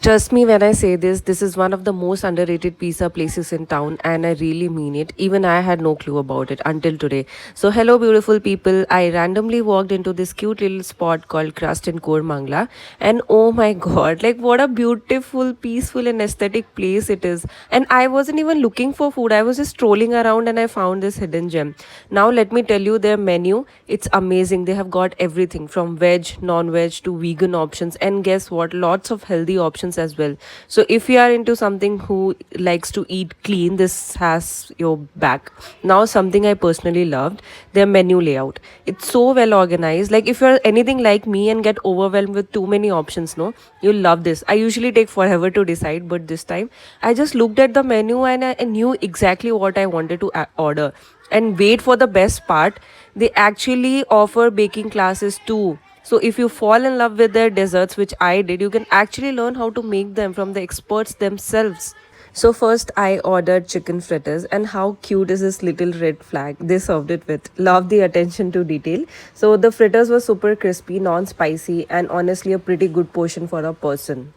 Trust me when I say this, this is one of the most underrated pizza places in town, and I really mean it. Even I had no clue about it until today. So, hello, beautiful people. I randomly walked into this cute little spot called Crust in Kormangla, and oh my god, like what a beautiful, peaceful, and aesthetic place it is. And I wasn't even looking for food, I was just strolling around and I found this hidden gem. Now, let me tell you their menu. It's amazing. They have got everything from veg, non veg to vegan options, and guess what? Lots of healthy options as well. So, if you are into something who likes to eat clean, this has your back. Now, something I personally loved, their menu layout. It's so well organized. Like, if you're anything like me and get overwhelmed with too many options, no, you'll love this. I usually take forever to decide, but this time I just looked at the menu and I knew exactly what I wanted to order. And wait for the best part, they actually offer baking classes too. So if you fall in love with their desserts, which I did, you can actually learn how to make them from the experts themselves. So first I ordered chicken fritters, and how cute is this little red flag they served it with. Love the attention to detail. So the fritters were super crispy, non-spicy, and honestly a pretty good portion for a person.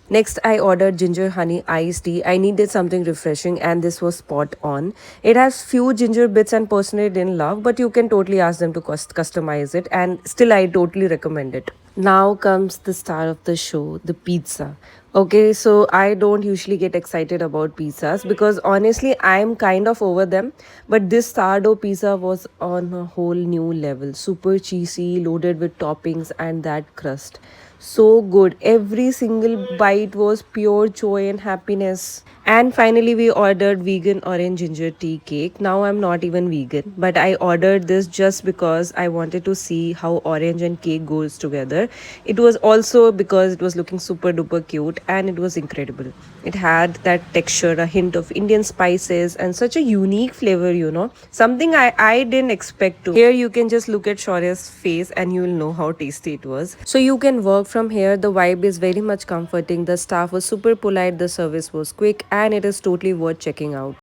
Next, I ordered ginger honey iced tea. I needed something refreshing, and this was spot on. It has few ginger bits, and personally didn't love, but you can totally ask them to customize it, and still I totally recommend it. Now comes the star of the show, the pizza. Okay, so I don't usually get excited about pizzas because honestly, I'm kind of over them. But this sourdough pizza was on a whole new level. Super cheesy, loaded with toppings, and that crust. So good. Every single bite was pure joy and happiness. And finally, we ordered vegan orange ginger tea cake. Now I'm not even vegan, but I ordered this just because I wanted to see how orange and cake goes together. It was also because it was looking super duper cute and it was incredible. It had that texture, a hint of Indian spices, and such a unique flavor, something I didn't expect to. Here, you can just look at Shaurya's face and you will know how tasty it was. So, you can work from here. The vibe is very much comforting. The staff was super polite, the service was quick, and it is totally worth checking out.